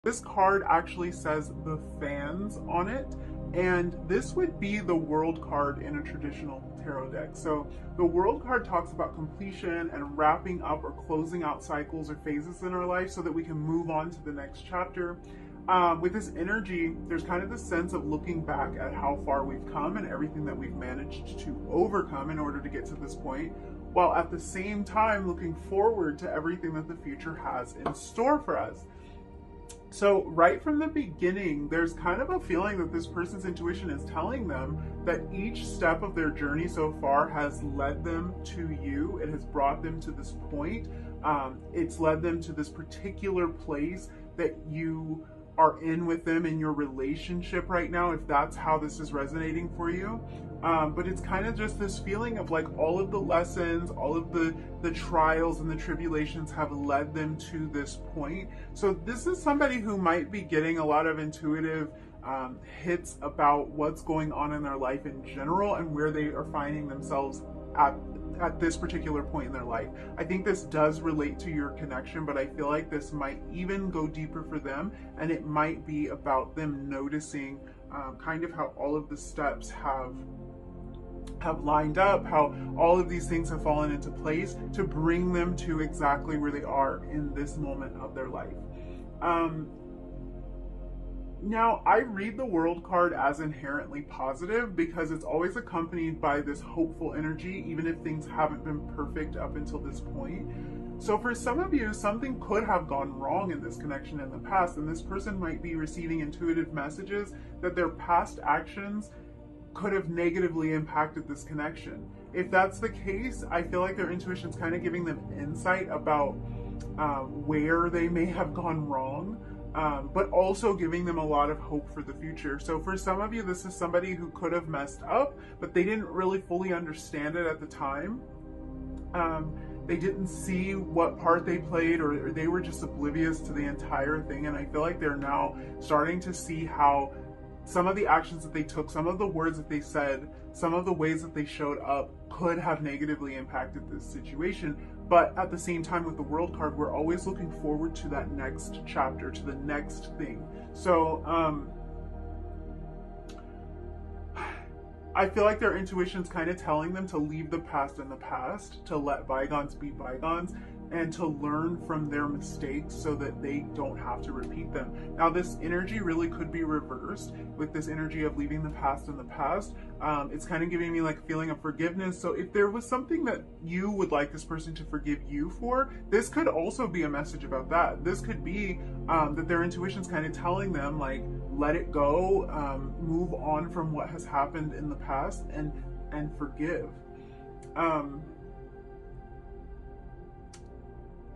This card actually says the fans on it, and this would be the world card in a traditional tarot deck. So the world card talks about completion and wrapping up or closing out cycles or phases in our life so that we can move on to the next chapter. With this energy, there's kind of this sense of looking back at how far we've come and everything that we've managed to overcome in order to get to this point, while at the same time looking forward to everything that the future has in store for us. So right from the beginning, there's kind of a feeling that this person's intuition is telling them that each step of their journey so far has led them to you. It has brought them to this point. It's led them to this particular place that you are in with them in your relationship right now, if that's how this is resonating for you. But it's kind of just this feeling of like all of the lessons, all of the trials and the tribulations have led them to this point. So this is somebody who might be getting a lot of intuitive hits about what's going on in their life in general and where they are finding themselves at this particular point in their life. I think this does relate to your connection, but I feel like this might even go deeper for them, and it might be about them noticing kind of how all of the steps have lined up, how all of these things have fallen into place to bring them to exactly where they are in this moment of their life. Now, I read the world card as inherently positive because it's always accompanied by this hopeful energy, even if things haven't been perfect up until this point. So for some of you, something could have gone wrong in this connection in the past, and this person might be receiving intuitive messages that their past actions could have negatively impacted this connection. If that's the case, I feel like their intuition's kind of giving them insight about where they may have gone wrong, but also giving them a lot of hope for the future. So for some of you, this is somebody who could have messed up, but they didn't really fully understand it at the time. They didn't see what part they played, or they were just oblivious to the entire thing. And I feel like they're now starting to see how some of the actions that they took, some of the words that they said, some of the ways that they showed up could have negatively impacted this situation. But at the same time, with the world card, we're always looking forward to that next chapter, to the next thing. So I feel like their intuition's kind of telling them to leave the past in the past, to let bygones be bygones, and to learn from their mistakes so that they don't have to repeat them. Now, this energy really could be reversed with this energy of leaving the past in the past. It's kind of giving me like a feeling of forgiveness. So if there was something that you would like this person to forgive you for, this could also be a message about that. This could be that their intuition's kind of telling them like, let it go, move on from what has happened in the past, and forgive.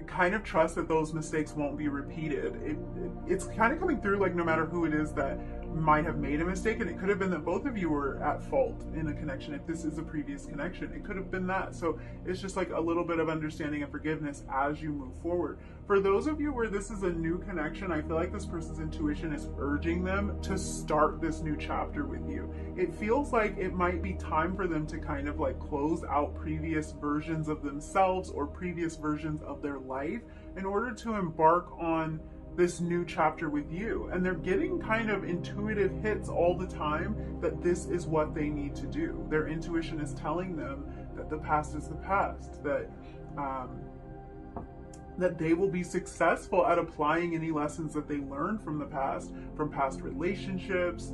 Kind of trust that those mistakes won't be repeated. It's kind of coming through like no matter who it is that might have made a mistake, and it could have been that both of you were at fault in a connection. If this is a previous connection, it could have been that. So it's just like a little bit of understanding and forgiveness as you move forward. For those of you where this is a new connection, I feel like this person's intuition is urging them to start this new chapter with you. It feels like it might be time for them to kind of like close out previous versions of themselves or previous versions of their life in order to embark on this new chapter with you. And they're getting kind of intuitive hits all the time that this is what they need to do. Their intuition is telling them that the past is the past, that they will be successful at applying any lessons that they learned from the past, from past relationships,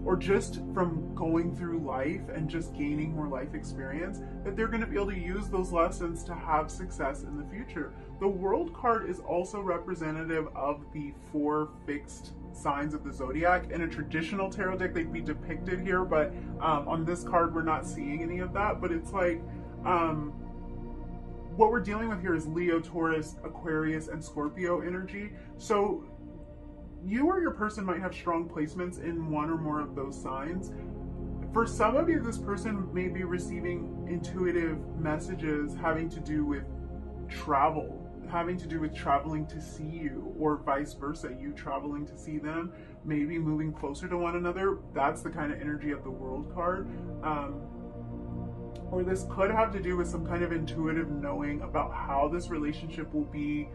or just from going through life and just gaining more life experience, that they're going to be able to use those lessons to have success in the future. The World card is also representative of the 4 fixed signs of the zodiac. In a traditional tarot deck, they'd be depicted here, but on this card, we're not seeing any of that. But it's like, what we're dealing with here is Leo, Taurus, Aquarius, and Scorpio energy. So you or your person might have strong placements in one or more of those signs. For some of you, this person may be receiving intuitive messages having to do with travel, having to do with traveling to see you, or vice versa, you traveling to see them, maybe moving closer to one another. That's the kind of energy of the World card. Or this could have to do with some kind of intuitive knowing about how this relationship will be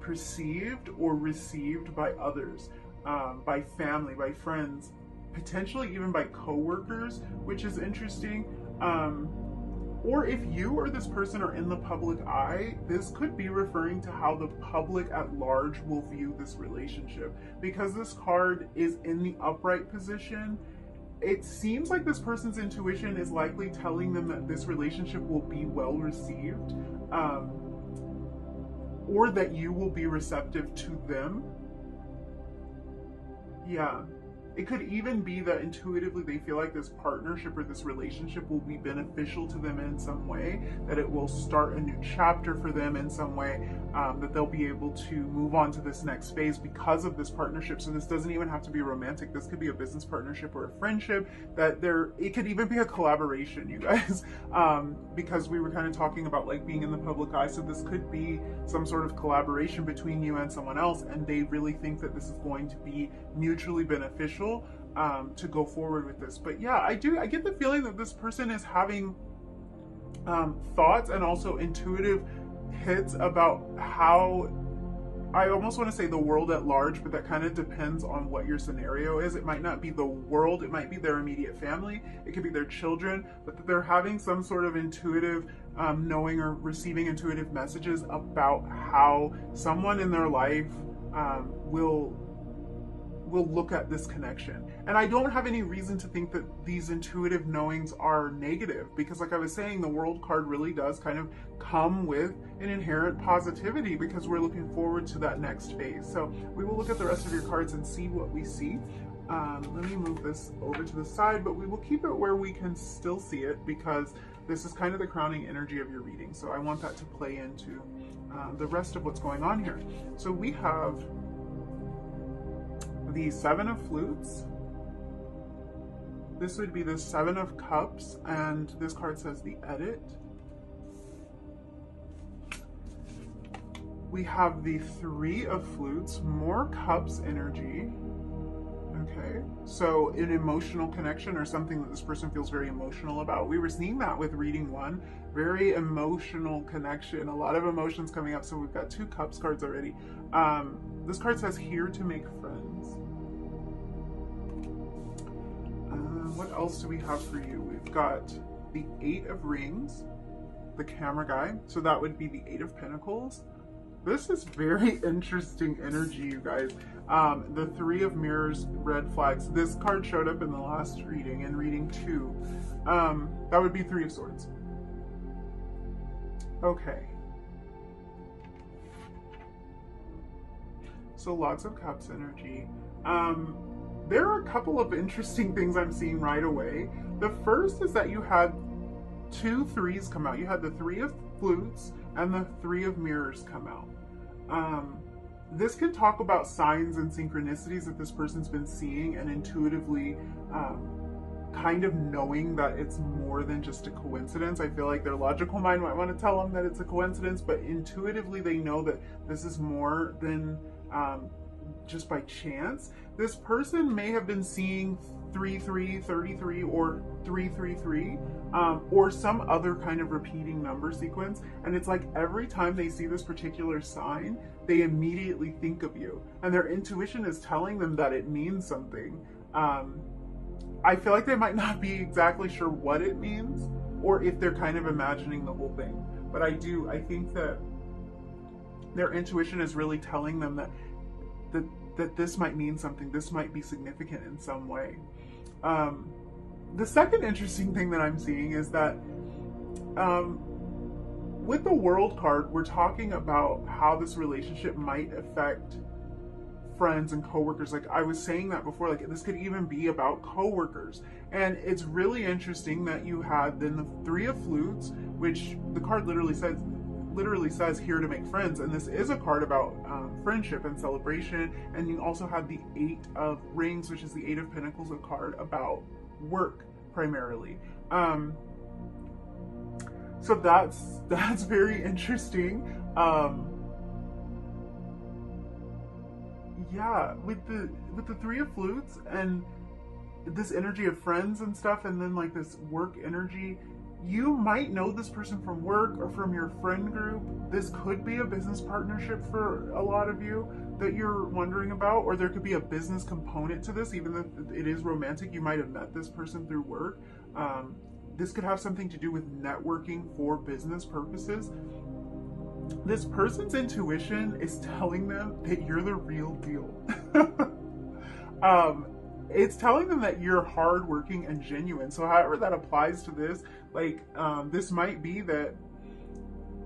perceived or received by others, by family, by friends, potentially even by coworkers, which is interesting. Or if you or this person are in the public eye, this could be referring to how the public at large will view this relationship. Because this card is in the upright position, it seems like this person's intuition is likely telling them that this relationship will be well received, or that you will be receptive to them. Yeah. It could even be that intuitively they feel like this partnership or this relationship will be beneficial to them in some way, that it will start a new chapter for them in some way, that they'll be able to move on to this next phase because of this partnership. So this doesn't even have to be romantic. This could be a business partnership or a friendship, it could even be a collaboration, you guys, because we were kind of talking about like being in the public eye. So this could be some sort of collaboration between you and someone else, and they really think that this is going to be mutually beneficial to go forward with this. But yeah, I get the feeling that this person is having thoughts and also intuitive hits about how, I almost want to say the world at large, but that kind of depends on what your scenario is. It might not be the world, it might be their immediate family, it could be their children, but that they're having some sort of intuitive knowing or receiving intuitive messages about how someone in their life will look at this connection. And I don't have any reason to think that these intuitive knowings are negative, because like I was saying, the World card really does kind of come with an inherent positivity because we're looking forward to that next phase. So we will look at the rest of your cards and see what we see. Let me move this over to the side, but we will keep it where we can still see it because this is kind of the crowning energy of your reading. So I want that to play into the rest of what's going on here. So we have the Seven of Flutes. This would be the Seven of Cups, and this card says the Edit. We have the Three of Flutes, more Cups energy. Okay, so an emotional connection or something that this person feels very emotional about. We were seeing that with reading one, very emotional connection, a lot of emotions coming up. So we've got two Cups cards already. This card says here to make friends. What else do we have for you? We've got the Eight of Rings, the camera guy. So that would be the Eight of Pentacles. This is very interesting energy, you guys. The Three of Mirrors, red flags. This card showed up in the last reading, in reading 2. That would be Three of Swords. Okay. So lots of Cups energy. There are a couple of interesting things I'm seeing right away. The first is that you had two threes come out. You had the Three of Flutes and the Three of Mirrors come out. This can talk about signs and synchronicities that this person's been seeing and intuitively kind of knowing that it's more than just a coincidence. I feel like their logical mind might want to tell them that it's a coincidence, but intuitively they know that this is more than just by chance. This person may have been seeing 3333 or 333 or some other kind of repeating number sequence, and it's like every time they see this particular sign they immediately think of you, and their intuition is telling them that it means something. I feel like they might not be exactly sure what it means or if they're kind of imagining the whole thing, but I think that their intuition is really telling them that this might mean something, this might be significant in some way. The second interesting thing that I'm seeing is that with the World card, we're talking about how this relationship might affect friends and coworkers. Like I was saying that before, like this could even be about coworkers. And it's really interesting that you had then the Three of Flutes, which the card literally says here to make friends, and this is a card about friendship and celebration. And you also have the Eight of Rings, which is the Eight of Pentacles, a card about work primarily. So that's very interesting. Yeah, with the Three of Flutes and this energy of friends and stuff, and then like this work energy, You might know this person from work or from your friend group. This could be a business partnership for a lot of you that you're wondering about, or there could be a business component to this, even if it is romantic. You might have met this person through work. This could have something to do with networking for business purposes. This person's intuition is telling them that you're the real deal. It's telling them that you're hardworking and genuine. So however that applies to this, like, this might be that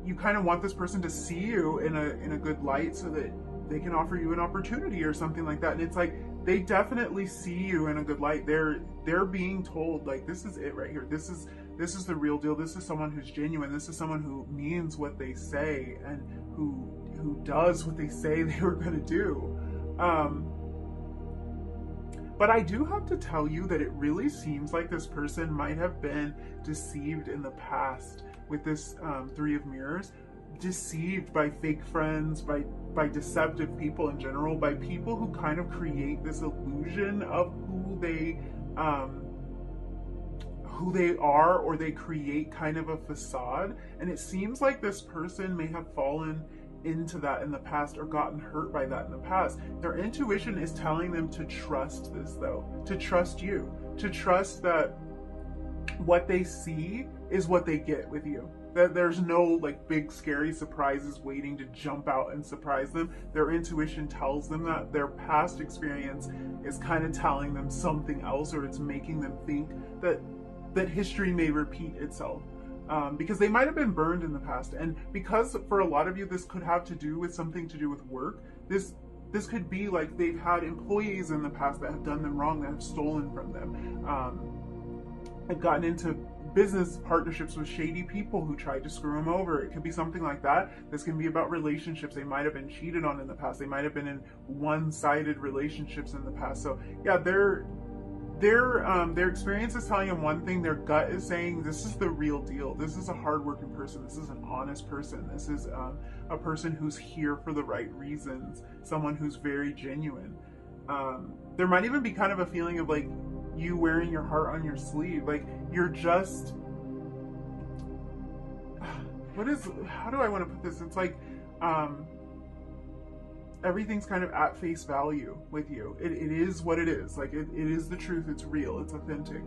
you kind of want this person to see you in a good light so that they can offer you an opportunity or something like that. And it's like, they definitely see you in a good light. They're being told, like, this is it right here. This is the real deal. This is someone who's genuine. This is someone who means what they say and who does what they say they were going to do. But I do have to tell you that it really seems like this person might have been deceived in the past with this Three of Mirrors. Deceived by fake friends, by deceptive people in general, by people who kind of create this illusion of who they are, or they create kind of a facade. And it seems like this person may have fallen into that in the past or gotten hurt by that in the past. Their intuition is telling them to trust this, though, to trust you, to trust that what they see is what they get with you. That there's no like big scary surprises waiting to jump out and surprise them. Their intuition tells them that. Their past experience is kind of telling them something else, or it's making them think that history may repeat itself. Because they might have been burned in the past, and because for a lot of you this could have to do with something to do with work. This could be like they've had employees in the past that have done them wrong, that have stolen from them, and gotten into business partnerships with shady people who tried to screw them over. It could be something like that. This can be about relationships. They might have been cheated on in the past. They might have been in one-sided relationships in the past. So yeah, their experience is telling them one thing. Their gut is saying this is the real deal. This is a hardworking person. This is an honest person. This is a person who's here for the right reasons. Someone who's very genuine. There might even be kind of a feeling of like you wearing your heart on your sleeve. Like you're just, how do I want to put this? It's like, everything's kind of at face value with you. It is what it is. Like it is the truth. It's real. It's authentic.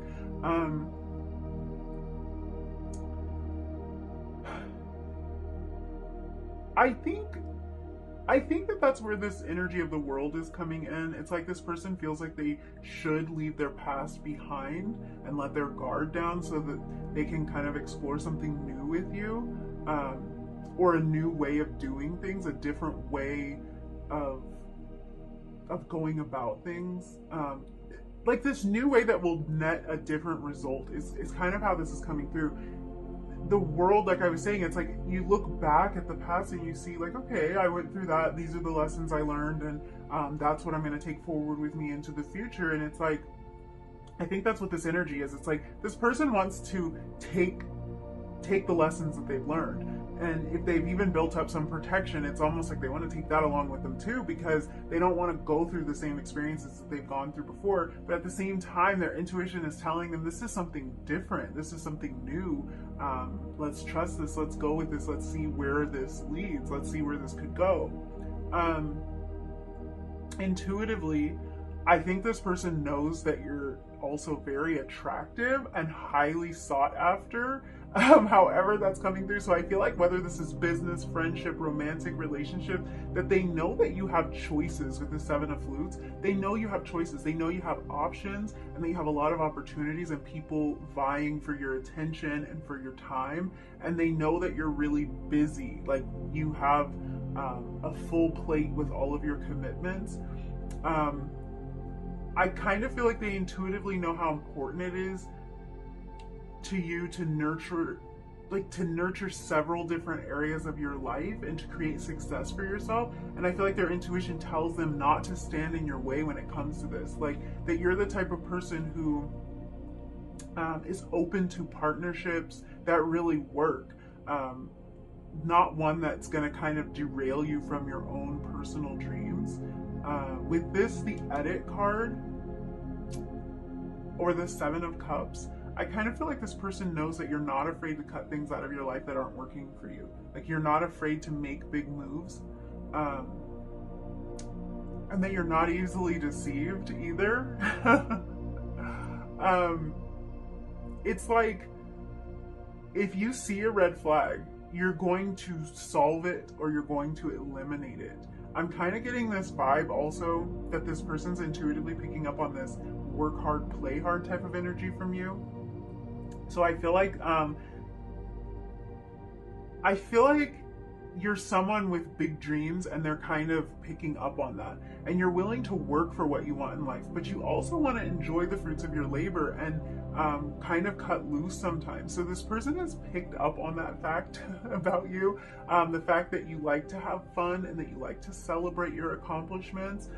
I think that that's where this energy of the world is coming in. It's like this person feels like they should leave their past behind and let their guard down so that they can kind of explore something new with you, or a new way of doing things, a different way of going about things. Like this new way that will net a different result is kind of how this is coming through. The world, like I was saying, it's like you look back at the past and you see like, okay, I went through that. These are the lessons I learned, and that's what I'm going to take forward with me into the future. And it's like, I think that's what this energy is. It's like this person wants to take the lessons that they've learned. And if they've even built up some protection, it's almost like they want to take that along with them too, because they don't want to go through the same experiences that they've gone through before. But at the same time, their intuition is telling them this is something different. This is something new. Let's trust this. Let's go with this. Let's see where this leads. Let's see where this could go. Intuitively, I think this person knows that you're also very attractive and highly sought after. However that's coming through. So I feel like whether this is business, friendship, romantic relationship, that they know that you have choices with the Seven of Flutes. They know you have choices. They know you have options, and they have a lot of opportunities and people vying for your attention and for your time. And they know that you're really busy. Like you have a full plate with all of your commitments. I kind of feel like they intuitively know how important it is to you to nurture several different areas of your life and to create success for yourself. And I feel like their intuition tells them not to stand in your way when it comes to this. Like that you're the type of person who is open to partnerships that really work. Not one that's going to kind of derail you from your own personal dreams. With this, the Edit card, or the Seven of Cups, I kind of feel like this person knows that you're not afraid to cut things out of your life that aren't working for you. Like you're not afraid to make big moves. And that you're not easily deceived either. It's like, if you see a red flag, you're going to solve it or you're going to eliminate it. I'm kind of getting this vibe also that this person's intuitively picking up on this work hard, play hard type of energy from you. So I feel like you're someone with big dreams and they're kind of picking up on that. And you're willing to work for what you want in life, but you also want to enjoy the fruits of your labor and kind of cut loose sometimes. So this person has picked up on that fact about you, the fact that you like to have fun and that you like to celebrate your accomplishments.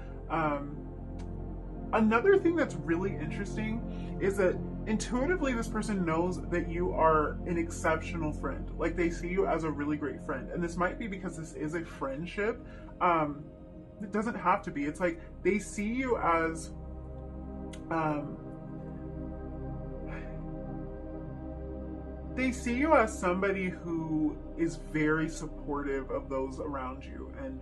Another thing that's really interesting is that intuitively this person knows that you are an exceptional friend. Like they see you as a really great friend. And this might be because this is a friendship. It doesn't have to be. It's like they see you as somebody who is very supportive of those around you and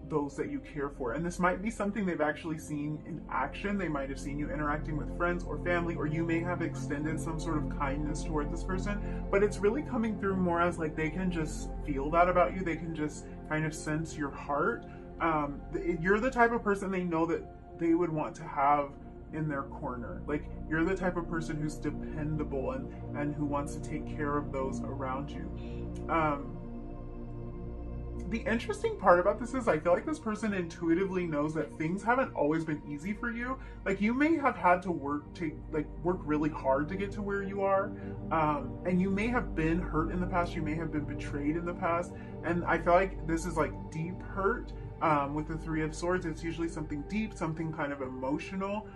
those that you care for. And this might be something they've actually seen in action. They might have seen you interacting with friends or family, or you may have extended some sort of kindness toward this person, but it's really coming through more as like they can just feel that about you. They can just kind of sense your heart. You're the type of person they know that they would want to have in their corner. Like you're the type of person who's dependable and who wants to take care of those around you. The interesting part about this is I feel like this person intuitively knows that things haven't always been easy for you. Like you may have had to work really hard to get to where you are. And you may have been hurt in the past. You may have been betrayed in the past. And I feel like this is like deep hurt. With the Three of Swords, it's usually something deep, something kind of emotional.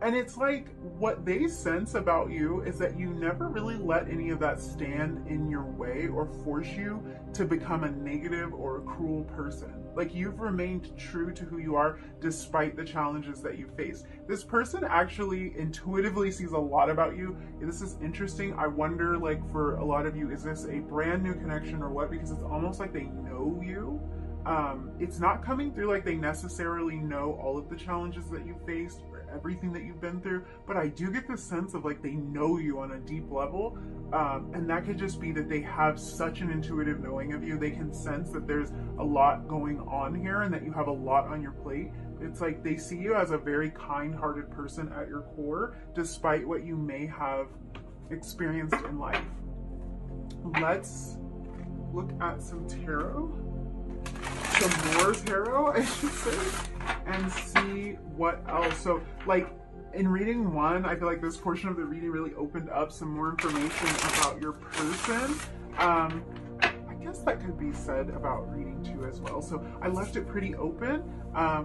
And it's like what they sense about you is that you never really let any of that stand in your way or force you to become a negative or a cruel person. Like you've remained true to who you are despite the challenges that you face. This person actually intuitively sees a lot about you. This is interesting. I wonder, like for a lot of you, is this a brand new connection or what? Because it's almost like they know you. It's not coming through like they necessarily know all of the challenges that you faced or everything that you've been through, but I do get this sense of like they know you on a deep level, and that could just be that they have such an intuitive knowing of you. They can sense that there's a lot going on here and that you have a lot on your plate. It's like they see you as a very kind-hearted person at your core, despite what you may have experienced in life. Let's look at some tarot. Some more tarot, I should say, and see what else. So, like, in reading one, I feel like this portion of the reading really opened up some more information about your person. I guess that could be said about reading two as well. So I left it pretty open.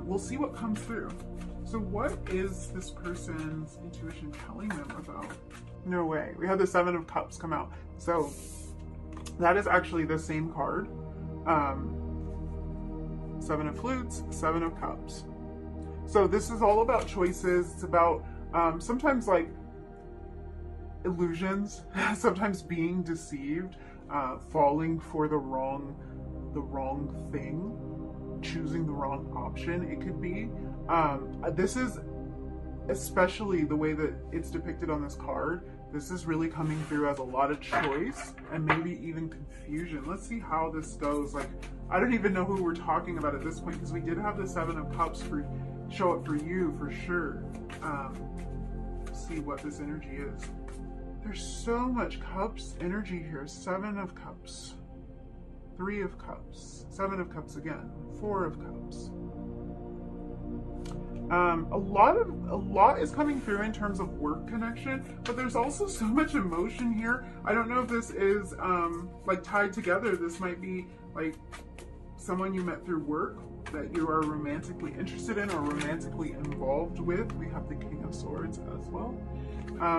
We'll see what comes through. So what is this person's intuition telling them about? No way. We had the Seven of Cups come out. So that is actually the same card. Seven of Flutes, Seven of Cups. So this is all about choices. It's about sometimes like illusions, sometimes being deceived, falling for the wrong thing, choosing the wrong option. It could be. This is especially the way that it's depicted on this card. This is really coming through as a lot of choice and maybe even confusion. Let's see how this goes. Like, I don't even know who we're talking about at this point because we did have the Seven of Cups show up for you for sure. See what this energy is. There's so much Cups energy here. Seven of Cups, Three of Cups, Seven of Cups again, Four of Cups. A lot is coming through in terms of work connection, but there's also so much emotion here. I don't know if this is like tied together. This might be like someone you met through work that you are romantically interested in or romantically involved with. We have the King of Swords as well.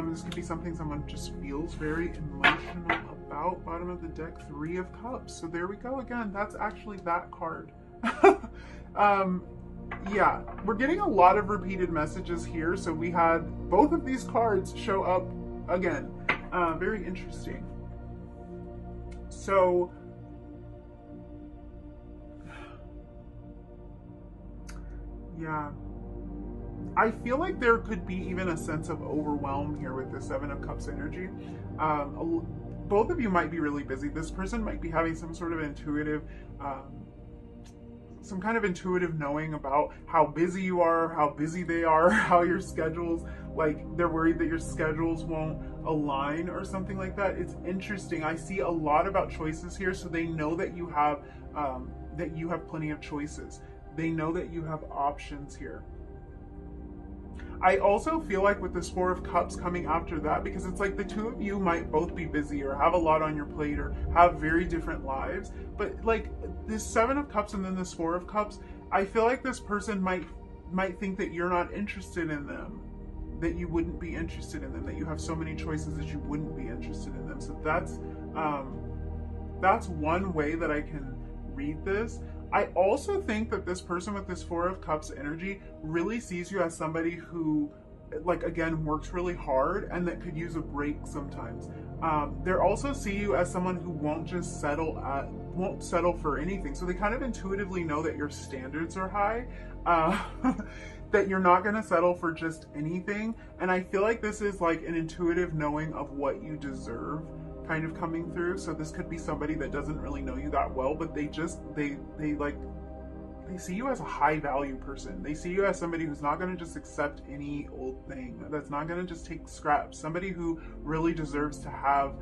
This could be something someone just feels very emotional about. Bottom of the deck, Three of Cups. So there we go again. That's actually that card. Yeah, we're getting a lot of repeated messages here. So we had both of these cards show up again. Very interesting. So yeah, I feel like there could be even a sense of overwhelm here with the Seven of Cups energy. Both of you might be really busy. This person might be having some sort of intuitive, some kind of intuitive knowing about how busy you are, how busy they are, how your schedules, like they're worried that your schedules won't align or something like that. It's interesting. I see a lot about choices here, so they know that you have plenty of choices. They know that you have options here. I also feel like with this Four of Cups coming after that, because it's like the two of you might both be busy or have a lot on your plate or have very different lives, but like this Seven of Cups and then this Four of Cups, I feel like this person might think that you're not interested in them, that you wouldn't be interested in them, that you have so many choices that you wouldn't be interested in them. So that's one way that I can read this. I also think that this person with this Four of Cups energy really sees you as somebody who, like, again, works really hard and that could use a break sometimes. They also see you as someone who won't settle for anything. So they kind of intuitively know that your standards are high, that you're not going to settle for just anything. And I feel like this is like an intuitive knowing of what you deserve kind of coming through. So this could be somebody that doesn't really know you that well, but they see you as a high value person. They see you as somebody who's not going to just accept any old thing, that's not going to just take scraps, somebody who really deserves to have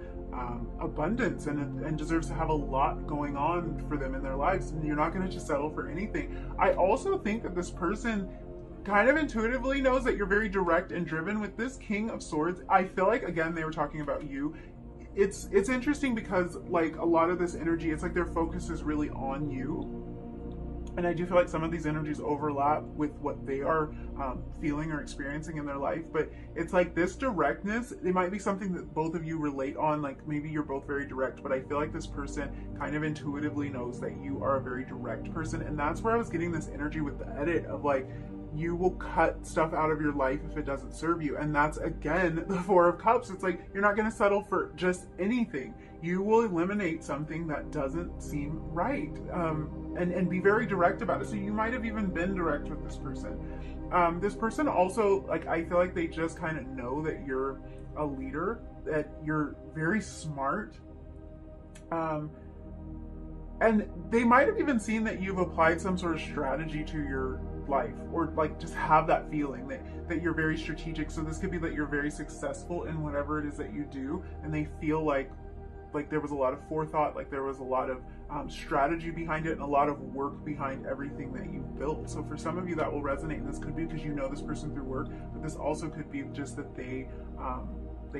abundance and deserves to have a lot going on for them in their lives, and you're not going to just settle for anything. I also think that this person kind of intuitively knows that you're very direct and driven. With this King of Swords, I feel like, again, they were talking about you. It's interesting because like a lot of this energy, it's like their focus is really on you. And I do feel like some of these energies overlap with what they are feeling or experiencing in their life. But it's like this directness, it might be something that both of you relate on. Like maybe you're both very direct, but I feel like this person kind of intuitively knows that you are a very direct person. And that's where I was getting this energy with the edit of like, you will cut stuff out of your life if it doesn't serve you. And that's, again, the Four of Cups. It's like, you're not going to settle for just anything. You will eliminate something that doesn't seem right, and be very direct about it. So you might have even been direct with this person. This person also, like, I feel like they just kind of know that you're a leader, that you're very smart. And they might have even seen that you've applied some sort of strategy to your life, or like just have that feeling that you're very strategic. So this could be that you're very successful in whatever it is that you do, and they feel like there was a lot of forethought, like there was a lot of strategy behind it, and a lot of work behind everything that you built. So for some of you that will resonate, and this could be because you know this person through work, but this also could be just that they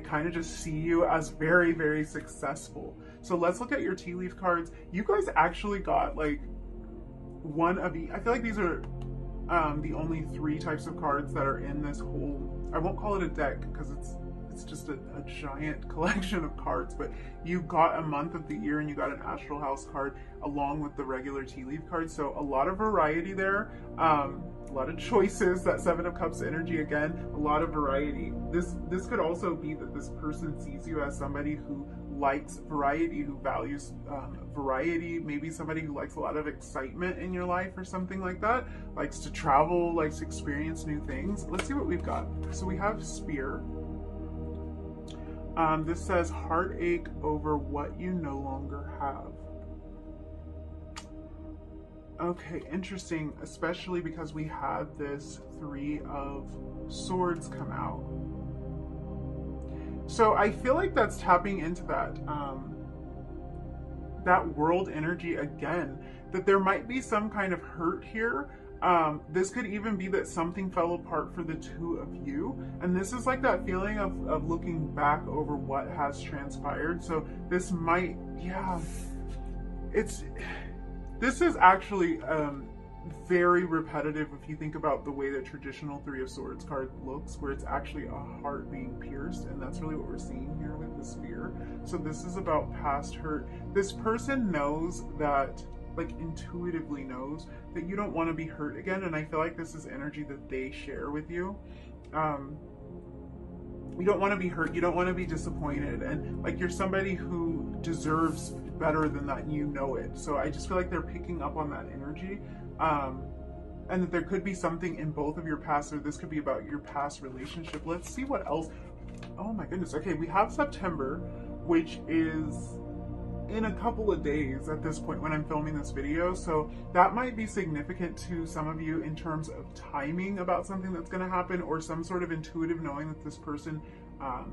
kind of just see you as very, very successful. So let's look at your tea leaf cards. You guys actually got like one of each. I feel like these are the only 3 types of cards that are in this whole, I won't call it a deck because it's just a giant collection of cards, but you got a month of the year and you got an astral house card along with the regular tea leaf cards. So a lot of variety there, a lot of choices. That Seven of Cups energy, again, a lot of variety. This could also be that this person sees you as somebody who likes variety, who values variety, maybe somebody who likes a lot of excitement in your life or something like that, likes to travel, likes to experience new things. Let's see what we've got. So we have Spear. This says heartache over what you no longer have. Okay, interesting, especially because we had this Three of Swords come out. So I feel like that's tapping into that world energy again, that there might be some kind of hurt here. This could even be that something fell apart for the two of you. And this is like that feeling of looking back over what has transpired. So this might, yeah, this is actually very repetitive if you think about the way that traditional Three of Swords card looks, where it's actually a heart being pierced, and that's really what we're seeing here with the Spear. So this is about past hurt. This person knows that like intuitively knows that you don't want to be hurt again. And I feel like this is energy that they share with you. You don't want to be hurt, you don't want to be disappointed, and like you're somebody who deserves better than that, and you know it. So I just feel like they're picking up on that energy, and that there could be something in both of your past, or this could be about your past relationship. Let's see what else. Oh my goodness. Okay, we have September, which is in a couple of days at this point when I'm filming this video. So that might be significant to some of you in terms of timing about something that's going to happen, or some sort of intuitive knowing that this person, that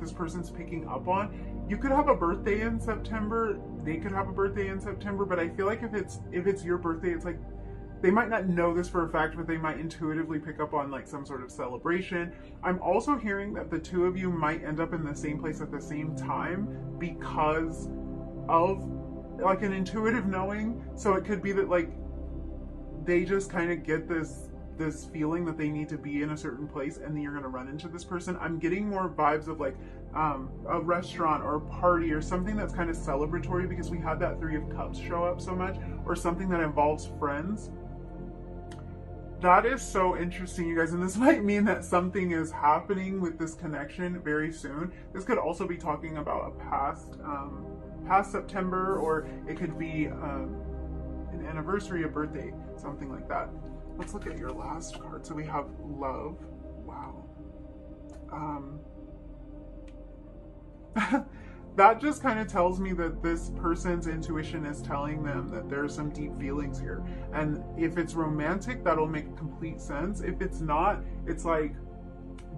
this person's picking up on. You could have a birthday in September. They could have a birthday in September, but I feel like if it's your birthday, it's like they might not know this for a fact, but they might intuitively pick up on like some sort of celebration. I'm also hearing that the two of you might end up in the same place at the same time because of like an intuitive knowing. So it could be that like they just kind of get this feeling that they need to be in a certain place, and then you're going to run into this person. I'm getting more vibes of like a restaurant or a party or something that's kind of celebratory, because we had that Three of Cups show up so much, or something that involves friends. That is so interesting, you guys, and this might mean that something is happening with this connection very soon. This could also be talking about a past September, or it could be an anniversary, a birthday, something like that. Let's look at your last card. So we have love. Wow. That just kind of tells me that this person's intuition is telling them that there's some deep feelings here. And if it's romantic, that'll make complete sense. If it's not, it's like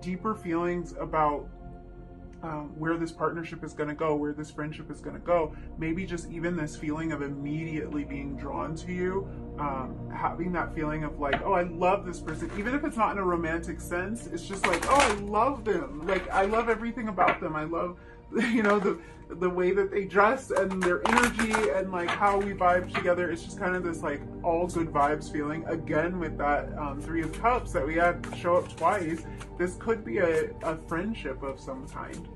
deeper feelings about where this partnership is going to go, where this friendship is going to go. Maybe just even this feeling of immediately being drawn to you, having that feeling of like, oh, I love this person. Even if it's not in a romantic sense, it's just like, oh, I love them. Like, I love everything about them. I love, you know, the way that they dress and their energy and like how we vibe together. It's just kind of this like all good vibes feeling. Again, with that Three of Cups that we had show up twice, this could be a friendship of some kind.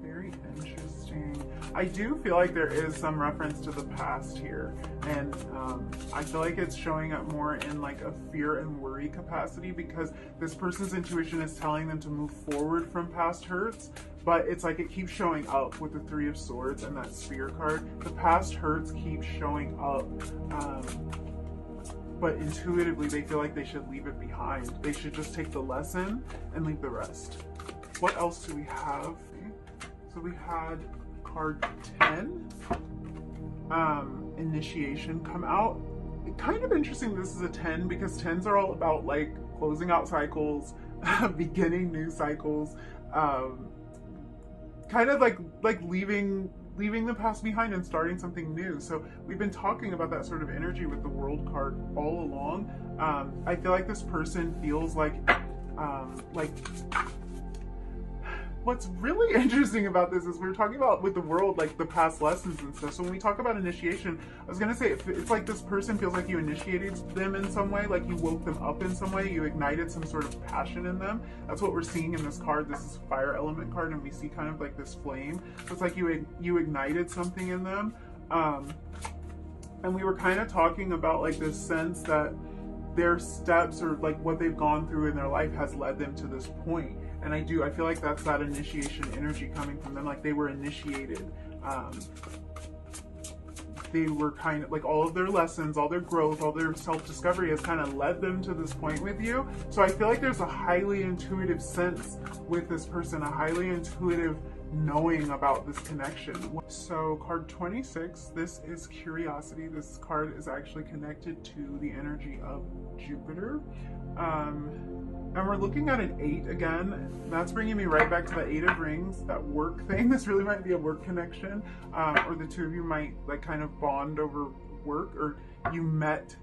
Very interesting. I do feel like there is some reference to the past here, and I feel like it's showing up more in like a fear and worry capacity, because this person's intuition is telling them to move forward from past hurts, but it's like it keeps showing up with the Three of Swords and that Sphere card. The past hurts keep showing up, but intuitively they feel like they should leave it behind. They should just take the lesson and leave the rest. What else do we have? So we had card 10, initiation, come out. Kind of interesting this is a 10, because 10s are all about like closing out cycles, beginning new cycles, kind of like leaving the past behind and starting something new. So we've been talking about that sort of energy with the World card all along. I feel like this person feels like what's really interesting about this is we're talking about with the World, like the past lessons and stuff. So when we talk about initiation, I was gonna say it's like this person feels like you initiated them in some way, like you woke them up in some way, you ignited some sort of passion in them. That's what we're seeing in this card. This is fire element card, and we see kind of like this flame. So it's like you ignited something in them. And we were kind of talking about like this sense that their steps, or like what they've gone through in their life, has led them to this point. And I feel like that's that initiation energy coming from them. Like they were initiated. They were kind of like all of their lessons, all their growth, all their self-discovery has kind of led them to this point with you. So I feel like there's a highly intuitive sense with this person, a highly intuitive knowing about this connection. So card 26, this is curiosity. This card is actually connected to the energy of Jupiter. And we're looking at an 8 again. That's bringing me right back to the 8 of Rings, that work thing. This really might be a work connection, or the two of you might like kind of bond over work, or you met.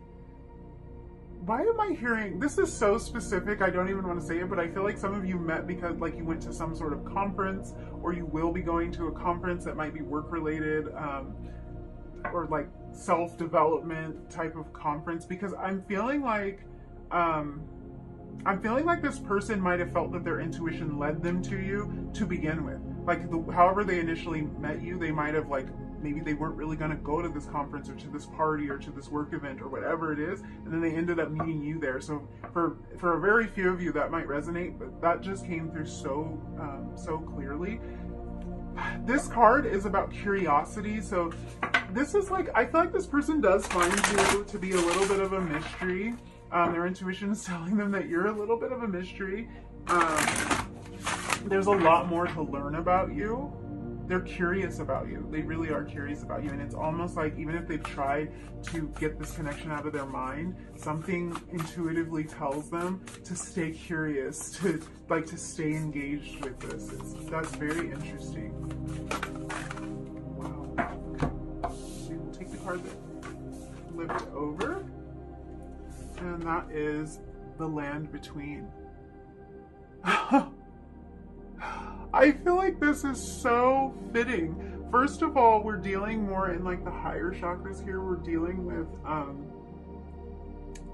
Why am I hearing, this is so specific, I don't even want to say it, but I feel like some of you met because like you went to some sort of conference, or you will be going to a conference that might be work related, or like self-development type of conference, because I'm feeling like I'm feeling like this person might have felt that their intuition led them to you to begin with. Like, however they initially met you, they might have, like, maybe they weren't really going to go to this conference or to this party or to this work event or whatever it is, and then they ended up meeting you there. So for a very few of you that might resonate, but that just came through so clearly. This card is about curiosity. So this is like, I feel like this person does find you to be a little bit of a mystery. Their intuition is telling them that you're a little bit of a mystery. There's a lot more to learn about you. They're curious about you. They really are curious about you. And it's almost like, even if they've tried to get this connection out of their mind, something intuitively tells them to stay curious, to stay engaged with this. That's very interesting. Wow. We'll take the card that flipped over. And that is the land between. I feel like this is so fitting. First of all, we're dealing more in like the higher chakras here. We're dealing with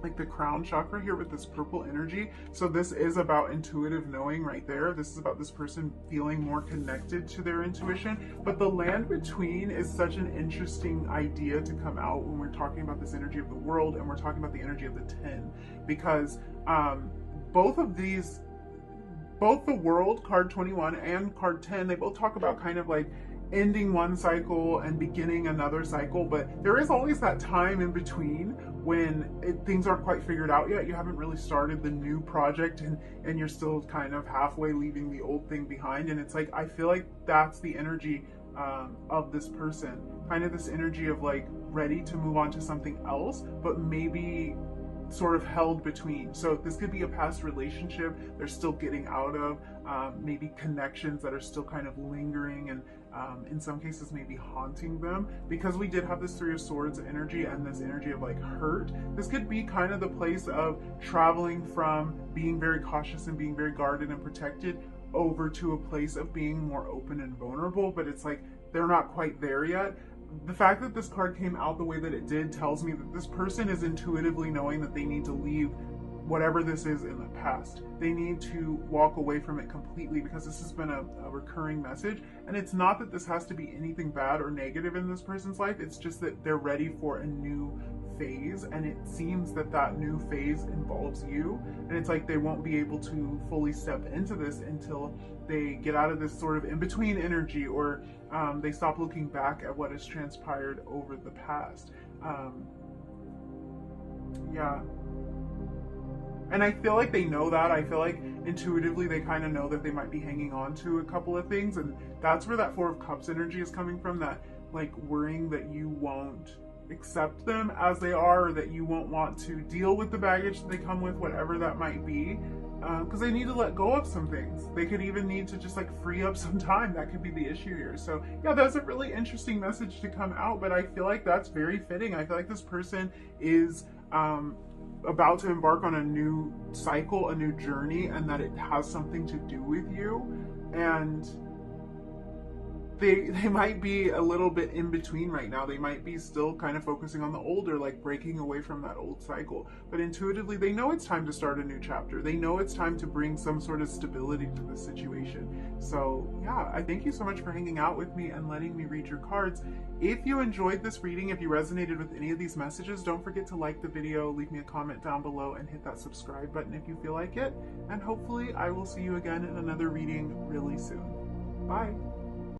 like the crown chakra here with this purple energy. So this is about intuitive knowing right there. This is about this person feeling more connected to their intuition. But the land between is such an interesting idea to come out when we're talking about this energy of the world and we're talking about the energy of the 10, because both the world, card 21, and card 10, they both talk about kind of like ending one cycle and beginning another cycle, but there is always that time in between when things aren't quite figured out yet. You haven't really started the new project and you're still kind of halfway leaving the old thing behind. And it's like, I feel like that's the energy of this person, kind of this energy of like ready to move on to something else, but maybe sort of held between. So this could be a past relationship they're still getting out of, maybe connections that are still kind of lingering and in some cases maybe haunting them, because we did have this Three of Swords energy and this energy of like hurt. This could be kind of the place of traveling from being very cautious and being very guarded and protected over to a place of being more open and vulnerable, but it's like they're not quite there yet. The fact that this card came out the way that it did tells me that this person is intuitively knowing that they need to leave whatever this is in the past. They need to walk away from it completely, because this has been a recurring message. And it's not that this has to be anything bad or negative in this person's life. It's just that they're ready for a new phase, and it seems that that new phase involves you. And it's like they won't be able to fully step into this until they get out of this sort of in-between energy, or they stop looking back at what has transpired over the past. Yeah. And I feel like they know that. I feel like intuitively they kind of know that they might be hanging on to a couple of things. And that's where that Four of Cups energy is coming from, that like worrying that you won't accept them as they are, or that you won't want to deal with the baggage that they come with, whatever that might be. Because they need to let go of some things. They could even need to just like free up some time. That could be the issue here. So yeah, that's a really interesting message to come out, but I feel like that's very fitting. I feel like this person is about to embark on a new cycle, a new journey, and that it has something to do with you. And they might be a little bit in between right now. They might be still kind of focusing on the old, or like breaking away from that old cycle. But intuitively, they know it's time to start a new chapter. They know it's time to bring some sort of stability to the situation. So yeah, I thank you so much for hanging out with me and letting me read your cards. If you enjoyed this reading, if you resonated with any of these messages, don't forget to like the video, leave me a comment down below, and hit that subscribe button if you feel like it. And hopefully I will see you again in another reading really soon. Bye.